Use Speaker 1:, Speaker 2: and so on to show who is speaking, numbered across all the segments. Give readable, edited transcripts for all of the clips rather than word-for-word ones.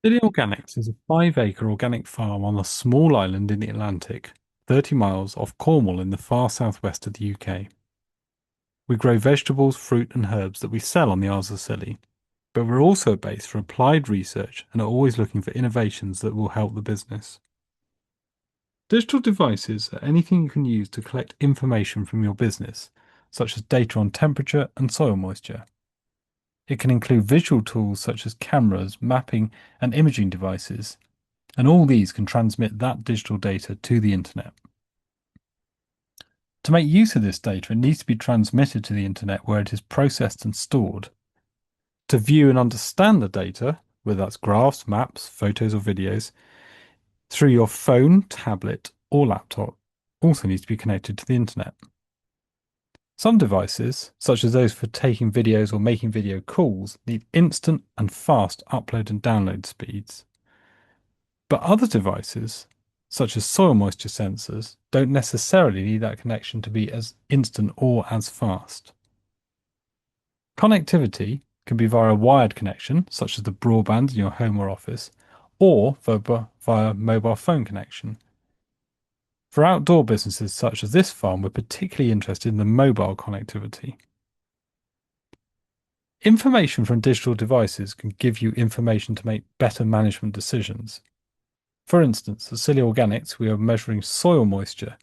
Speaker 1: Scilly Organics is a 5-acre organic farm on a small island in the Atlantic, 30 miles off Cornwall in the far southwest of the UK. We grow vegetables, fruit, and herbs that we sell on the Isles of Scilly, but we're also a base for applied research and are always looking for innovations that will help the business. Digital devices are anything you can use to collect information from your business, such as data on temperature and soil moisture. It can include visual tools such as cameras, mapping, and imaging devices, and all these can transmit that digital data to the internet. To make use of this data, it needs to be transmitted to the internet where it is processed and stored. To view and understand the data, whether that's graphs, maps, photos, or videos, through your phone, tablet, or laptop, also needs to be connected to the internet. Some devices, such as those for taking videos or making video calls, need instant and fast upload and download speeds. But other devices, such as soil moisture sensors, don't necessarily need that connection to be as instant or as fast. Connectivity can be via a wired connection, such as the broadband in your home or office, or via mobile phone connection. For outdoor businesses such as this farm, we're particularly interested in the mobile connectivity. Information from digital devices can give you information to make better management decisions. For instance, at Scilly Organics, we are measuring soil moisture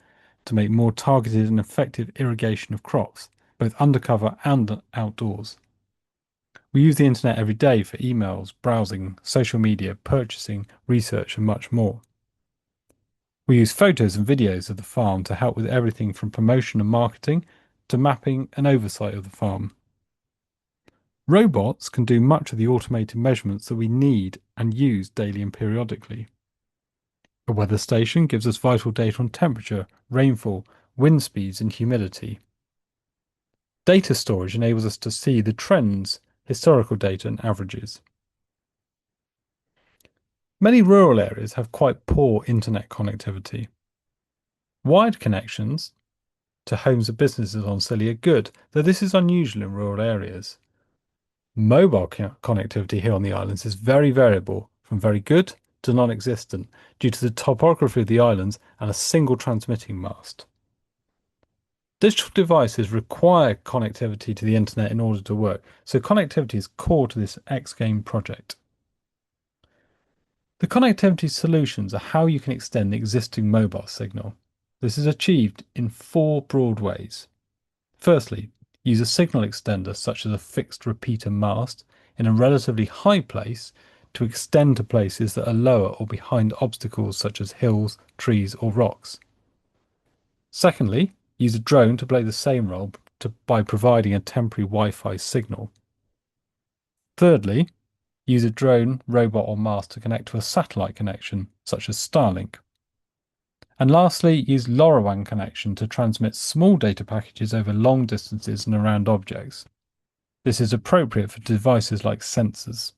Speaker 1: to make more targeted and effective irrigation of crops, both undercover and outdoors. We use the internet every day for emails, browsing, social media, purchasing, research, and much more. We use photos and videos of the farm to help with everything from promotion and marketing to mapping and oversight of the farm. Robots can do much of the automated measurements that we need and use daily and periodically. A weather station gives us vital data on temperature, rainfall, wind speeds, and humidity. Data storage enables us to see the trends, historical data, and averages. Many rural areas have quite poor internet connectivity. Wired connections to homes and businesses on Scilly are good, though this is unusual in rural areas. Mobile connectivity here on the islands is very variable, from very good to non-existent, due to the topography of the islands and a single transmitting mast. Digital devices require connectivity to the internet in order to work, so connectivity is core to this XGain project. The connectivity solutions are how you can extend the existing mobile signal. This is achieved in 4 broad ways. Firstly, use a signal extender such as a fixed repeater mast in a relatively high place to extend to places that are lower or behind obstacles such as hills, trees, or rocks. Secondly, use a drone to play the same role by providing a temporary Wi-Fi signal. Thirdly, use a drone, robot, or mast to connect to a satellite connection, such as Starlink. And lastly, use LoRaWAN connection to transmit small data packages over long distances and around objects. This is appropriate for devices like sensors.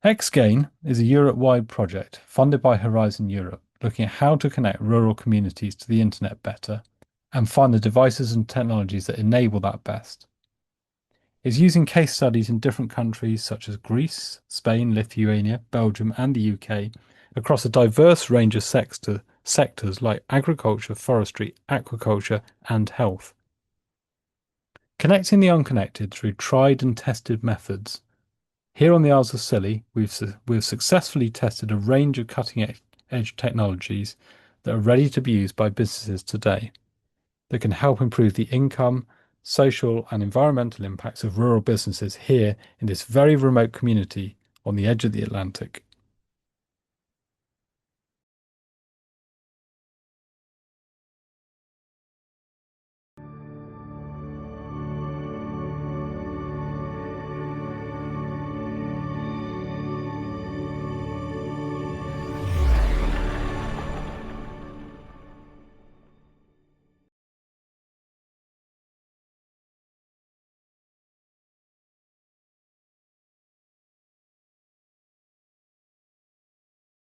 Speaker 1: XGain is a Europe-wide project funded by Horizon Europe, looking at how to connect rural communities to the internet better and find the devices and technologies that enable that best. It's using case studies in different countries such as Greece, Spain, Lithuania, Belgium, and the UK across a diverse range of sectors like agriculture, forestry, aquaculture, and health. Connecting the unconnected through tried and tested methods. Here on the Isles of Scilly, we've successfully tested a range of cutting-edge technologies that are ready to be used by businesses today that can help improve the income, social, and environmental impacts of rural businesses here in this very remote community on the edge of the Atlantic.